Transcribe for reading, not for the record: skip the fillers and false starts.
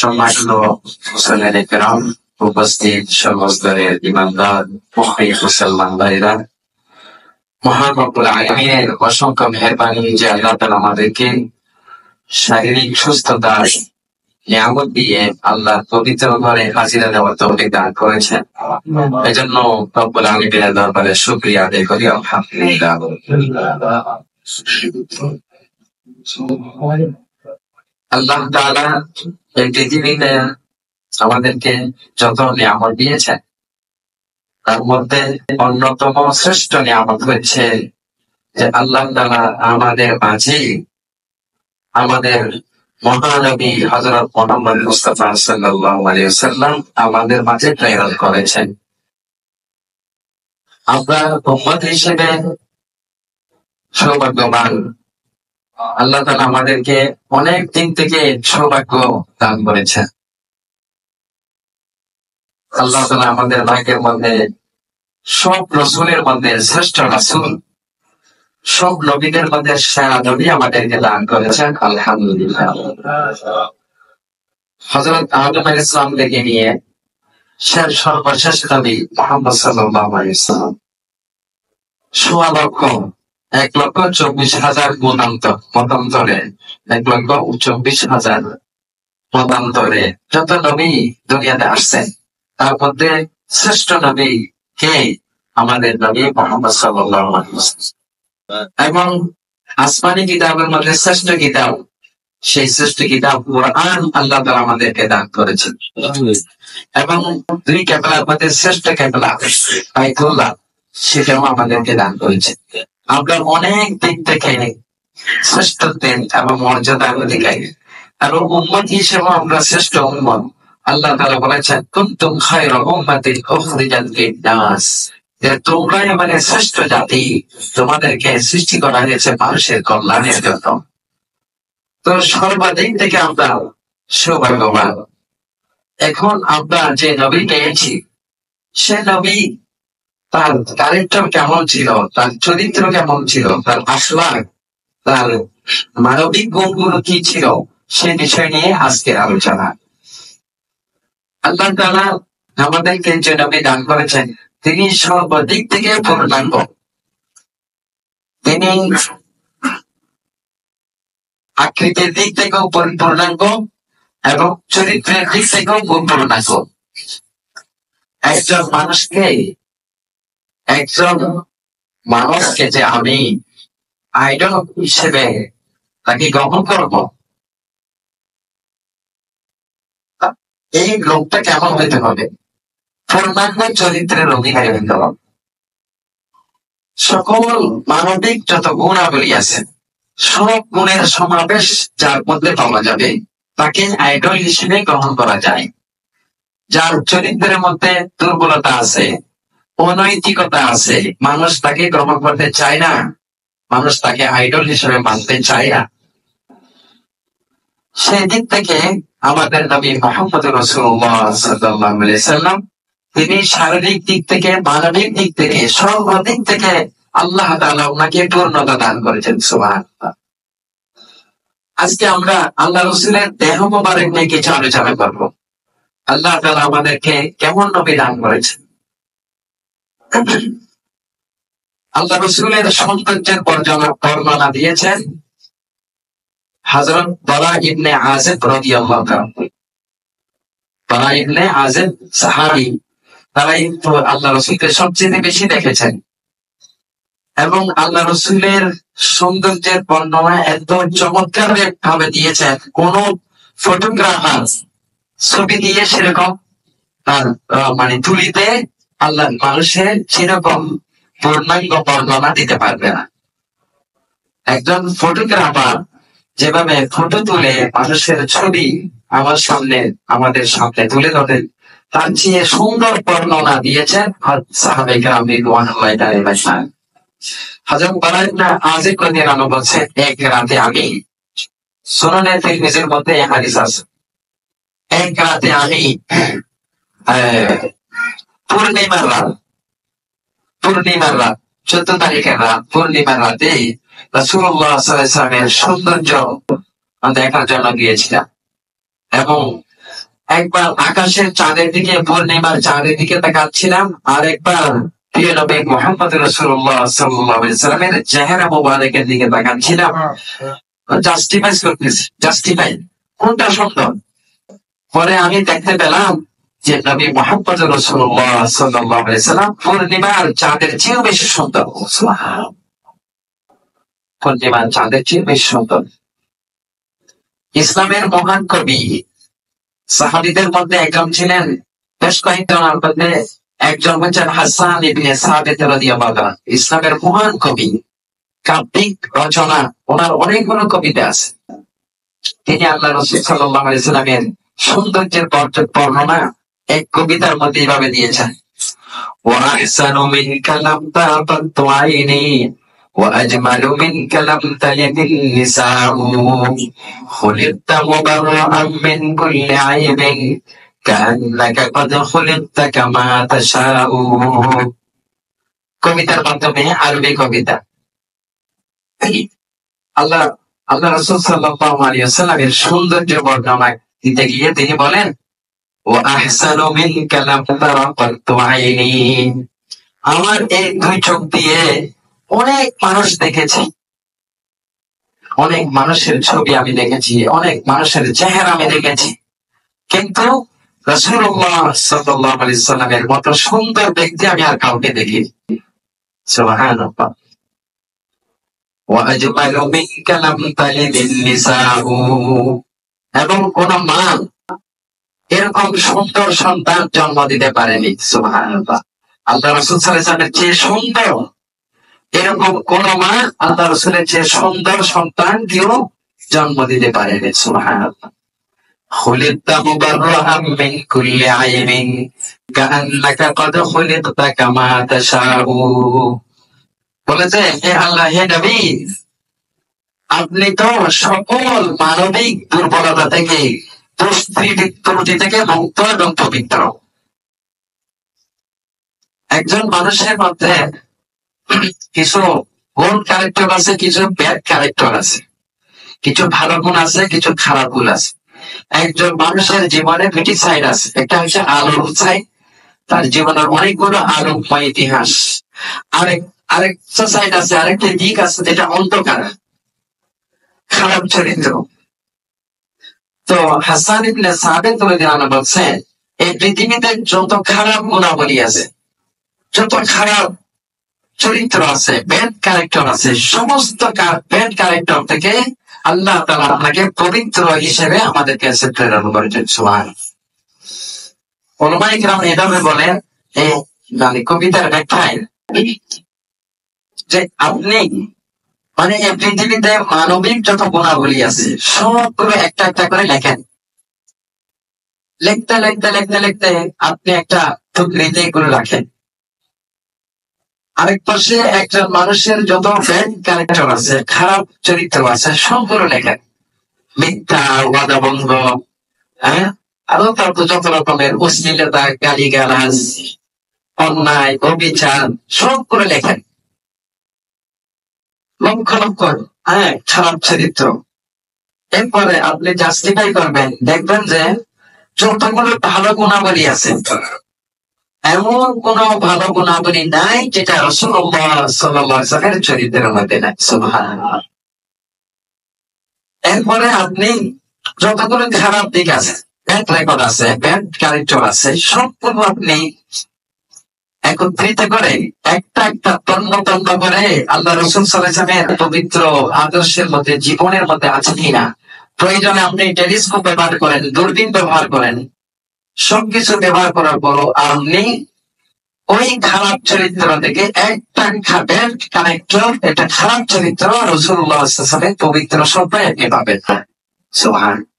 সম্মানিত মুসলিম কেরাম, উপস্থিত সমস্তরের ইমানদার মুসলমান ভাইরা, মহান রব্বুল আলামিনের অসংখ্য মেহেরবানি যে আল্লাহ তাআলা আমাদেরকে শারীরিক সুস্থতা নিয়ামত দিয়ে আল্লাহ পবিত্র ঘরে হাজিরা দেওয়ার তৌফিক দান করেছেন। এজন্য রব্বুল আলামিনের দরবারে শুকরিয়া আদায় করি, আলহামদুলিল্লাহ। আল্লাহ তাআলা এই পৃথিবীতে আমাদেরকে যত নিয়ামত দিয়েছেন তার মধ্যে অন্যতম শ্রেষ্ঠ নিয়ামত হচ্ছে যে আল্লাহ তাআলা আমাদের মাঝে আমাদের মহানবী হযরত মুহাম্মদ মুস্তাফা সাল্লাল্লাহু আলাইহি ওয়াসাল্লাম আমাদের মাঝে প্রেরণ করেছেন। আমরা উম্মত হিসেবে সৌভাগ্যবান। আল্লাহ তাআলা আমাদেরকে অনেক দিন থেকে সৌভাগ্য দান করেছেন। আল্লাহ তাআলা আমাদের ভাগ্যের মধ্যে সব রাসূলের মধ্যে শ্রেষ্ঠ রাসূল, সব নবীদের মধ্যে সেরা নবী আমাদেরকে দান করেছেন, আলহামদুলিল্লাহ। হযরত আদম আলাইহিস সালাম থেকে নিয়ে সর্বশেষ নবী মুহাম্মদ সাল্লাল্লাহু আলাইহি ওয়াসাল্লাম 1,24,000 মতান্তরে 1,24,000 মতান্তরে যত নবী দুনিয়াতে আসছেন তার মধ্যে শ্রেষ্ঠ নবী কে? আমাদের নবী মুহাম্মদ সাল্লাল্লাহু আলাইহি ওয়াসাল্লাম। এবং আসমানি কিতাবের মধ্যে শ্রেষ্ঠ কিতাব, সেই শ্রেষ্ঠ কিতাব কুরআন আল্লাহ তাআলা আমাদেরকে দান করেছেন। এবং দুই কেবলার মধ্যে শ্রেষ্ঠ কেবলা বাইতুল্লাহ, সেটাও আমাদেরকে দান করেছেন। আমরা অনেক দিক থেকে শ্রেষ্ঠত্বের এবং মর্যাদার অধিকারী এবং উম্মত হিসেবে আমরা শ্রেষ্ঠ উম্মত। আল্লাহ তাআলা বলেছেন, কুনতুম খায়রা উম্মাতিন উখরিজাত লিন-নাস, যে তোমরাই আমাদের শ্রেষ্ঠ জাতি, তোমাদেরকে সৃষ্টি করা হয়েছে মানুষের কল্যাণের জন্য। তো সর্বাধিক থেকে আমরা সৌভাগ্যবান। এখন আমরা যে নবী পেয়েছি, সে নবী তার ক্যারেক্টার কেমন ছিল, তার চরিত্র কেমন ছিল, তার আখলাক, তার মানবিক গুণগুলো কি ছিল, সে বিষয় নিয়ে আজকের আলোচনা। আল্লাহ তাআলা আমাদেরকে যে নবী দান করেছেন তিনি সর্বদিক থেকে পূর্ণাঙ্গ। তিনি আকৃতির দিক থেকেও পূর্ণাঙ্গ এবং চরিত্রের দিক থেকেও পূর্ণাঙ্গ। একজন মানুষকে যে আমি আইডল হিসেবে তাকে গ্রহণ করব, এই লোকটা কেমন হইতে হবে? পূর্ণাঙ্গ চরিত্রের অধিকারী হইতে হবে। সকল মানবিক যত গুণাবলী আছে, সব গুণের সমাবেশ যার মধ্যে পাওয়া যাবে তাকে আইডল হিসেবে গ্রহণ করা যায়। যার চরিত্রের মধ্যে দুর্বলতা আছে, অনৈতিকতা আছে, মানুষ তাকে গ্রহণ করতে চায় না, মানুষ তাকে আইডল হিসেবে মানতে চায় না। সেই দিক থেকে আমাদের নবী মুহাম্মদ রাসূলুল্লাহ সাল্লাল্লাহু আলাইহি ওয়াসাল্লাম তিনি শারীরিক দিক থেকে, মানবিক দিক থেকে, সর্বদিক থেকে আল্লাহ তাআলা ওনাকে পূর্ণতা দান করেছেন। সুবহানাল্লাহ। আজকে আমরা আল্লাহ রাসূলের দেহ মোবারক নিয়ে কিছু আলোচনা করব। আল্লাহ তাআলা আমাদেরকে কেমন নবী দান করেছেন। আল্লাহ রাসূলের সৌন্দর্যের বর্ণনা দিয়েছেন হযরত বারা ইবনে আযিব রাদিয়াল্লাহু তাআলা। বারা ইবনে আযিব সাহাবী, তারাই তো আল্লাহ রাসূলকে সবচেয়ে বেশি দেখেছেন এবং আল্লাহ রাসূলের সৌন্দর্যের বর্ণনা এত চমৎকার ভাবে দিয়েছেন, কোন ফটোগ্রাফার ছবি দিয়ে সেরকম তার তুলিতে আল্লাহ মানুষের সেরকম পূর্ণাঙ্গ বর্ণনা দিতে পারবে না। একজন ফটোগ্রাফার যেভাবে ফটো তুলে মানুষের ছবি আমাদের সামনে তুলে ধরেন, তার চেয়ে সুন্দর বর্ণনা দিয়েছেন সাহাবায়ে কেরাম রিদওয়ানুল্লাহি আলাইহিম। হযরত বারা ইবনে আযিব রাদিয়াল্লাহু আনহু বলেছেন, এক রাতে আমি, সুনানে তিরমিজির মধ্যে এই হাদিস আছে, এক রাতে আমি পূর্ণিমার রাত 14 তারিখের রাত, পূর্ণিমার রাতে রাসূলুল্লাহ সাল্লাল্লাহু আলাইহি ওয়াসাল্লামের সৌন্দর্য দেখার জন্য গিয়েছিলাম এবং একবার আকাশের চাঁদের দিকে, পূর্ণিমার চাঁদের দিকে তাকাচ্ছিলাম, আর একবার প্রিয় নবী মুহাম্মদ রাসূলুল্লাহ সাল্লাল্লাহু আলাইহি সাল্লামের চেহারা মোবারকের দিকে তাকাচ্ছিলাম। জাস্টিফাই কোনটা সুন্দর। পরে আমি দেখতে পেলাম যে নবী মুহাম্মদ রাসূলুল্লাহ সাল্লাল্লাহু আলাইহি সাল্লাম পূর্ণিমার চাঁদের চেয়েও বেশি সুন্দর। সুবহানাল্লাহ, পূর্ণিমার চাঁদের চেয়ে বেশি সুন্দর। ইসলামের মহান কবি সাহাবীদের মধ্যে একজন ছিলেন, বেশ কয়েকজনের মধ্যে একজন হচ্ছেন হাসান ইবনে সাবিত রাদিয়াল্লাহু আনহু। ইসলামের মহান কবি, কাব্যিক রচনা ওনার অনেকগুলো কবিতা আছে। তিনি আল্লাহ রাসূল সাল্লাল্লাহু আলাইহি সাল্লামের সৌন্দর্যের বর্ণনা এক কবিতার মধ্যে এইভাবে দিয়েছেন: ওয়া আহসানু মিনকা লাম তারাত আইনি ওয়া আজমালু মিনকা লাম তালিদিন নিসাউ খুলিকতা মুবাররাআন মিন কুল্লি আইবিন কাআন্নাকা ক্বাদ খুলিকতা কামা তাশাউ। কবিতার মাধ্যমে, আরবি কবিতা, আল্লাহ রাসূল সাল্লাল্লাহু আলাইহি ওয়াসাল্লামের সৌন্দর্য বর্ণনা দিতে গিয়ে তিনি বলেন, ওয়া আহসানু মিনকা লাম তারাত আইনি, আমার এই দুই চোখ দিয়ে অনেক মানুষ দেখেছি, অনেক মানুষের ছবি আমি দেখেছি, অনেক মানুষের চেহারা আমি দেখেছি, কিন্তু রাসূলুল্লাহ সাল্লাল্লাহু আলাইহি ওয়াসাল্লামের মতো সুন্দর ব্যক্তি আমি আর কাউকে দেখিনি। সুবহানাল্লাহ। ওয়া আজমালু মিনকা লাম তালিদিন নিসাউ, এবং কোন মা এরকম সুন্দর সন্তান জন্ম দিতে পারেনি। সুবহানাল্লাহ। আল্লাহ রাসূল সাল্লাল্লাহু আলাইহি ওয়াসাল্লামের চেয়ে সুন্দর এরকম কোন মা আল্লাহ রাসূলের চেয়ে সুন্দর সন্তান কেউ জন্ম দিতে পারেনি। সুবহানাল্লাহ। খুলিকতা মুবাররাআন মিন কুল্লি আইবিন কাআন্নাকা ক্বাদ খুলিকতা কামা তাশাউ। বলেছে, হে আল্লাহ, হে নবী, আপনি তো সকল মানবিক দুর্বলতা থেকে, ত্রুটি থেকে মুক্ত এবং পবিত্র। একজন মানুষের মধ্যে কিছু গুড ক্যারেক্টার আছে, কিছু ব্যাড ক্যারেক্টার আছে, কিছু ভালো গুণ আছে, কিছু খারাপ গুণ আছে। একজন মানুষের জীবনে দুটি সাইড আছে, একটা হচ্ছে আলোর সাইড, তার জীবনের অনেকগুলো আলোকময় ইতিহাস। আরেকটা সাইড আছে, আরেকটা দিক আছে যেটা অন্ধকার, খারাপ চরিত্র। তো হাসান ইবনে সাবিত রাদিয়াল্লাহু আনহু বলছেন, এই পৃথিবীতে যত খারাপ গুণাবলী আছে, যত খারাপ চরিত্র আছে, ব্যাড ক্যারেক্টার আছে, সমস্ত ব্যাড ক্যারেক্টার থেকে আল্লাহ তাআলা আপনাকে পবিত্র হিসেবে আমাদেরকে প্রেরণ করেছেন। সুবহানাল্লাহ। উলামায়ে কেরাম এভাবে বলেন, এই কবিতার ব্যাখ্যায়, যে আপনি মানে এই পৃথিবীতে মানবিক যত গুণাবলী আছে সবগুলো একটা একটা করে লেখেন। লিখতে লিখতে লিখতে লিখতে আপনি একটা টুকরিতে এগুলো রাখেন। আরেক পাশে একজন মানুষের যত ব্যাড ক্যারেক্টার আছে, খারাপ চরিত্র আছে, সবগুলো লেখেন। মিথ্যা, ওয়াদাভঙ্গ, আরো তারপর যত রকমের অশ্লীলতা, গালিগালাজ, অন্যায়, অবিচার, সবগুলো লেখেন। লক্ষ লক্ষ খারাপ চরিত্র। এরপরে আপনি জাস্টিফাই করবেন, দেখবেন যে যতগুলো ভালো গুণাবলী আছে, এমন কোন ভালো গুণাবলী নাই যেটা রাসূলুল্লাহ সাল্লাল্লাহু আলাইহি ওয়াসাল্লামের চরিত্রের মধ্যে নাই। সুবহানাল্লাহ। এরপরে আপনি যতগুলো খারাপ দিক আছে, ব্যাড রেকর্ড আছে, ব্যাড ক্যারেক্টার আছে, সবগুলো আপনি একত্রিত করে একটা একটা তন্ন তন্ন করে আল্লাহ রাসূল সাল্লাল্লাহু আলাইহি ওয়াসাল্লামের পবিত্র আদর্শের মধ্যে, জীবনের মধ্যে আছে কিনা, প্রয়োজনে আপনি টেলিস্কোপ ব্যবহার করেন, দূরবীন ব্যবহার করেন, সবকিছু ব্যবহার করার পরও আপনি ওই খারাপ চরিত্র থেকে একটা ব্যাড ক্যারেক্টার, একটা খারাপ চরিত্র রাসূলুল্লাহ সাল্লাল্লাহু আলাইহি ওয়াসাল্লামের পবিত্র সত্তায় আপনি পাবেন। সুবহানাল্লাহ।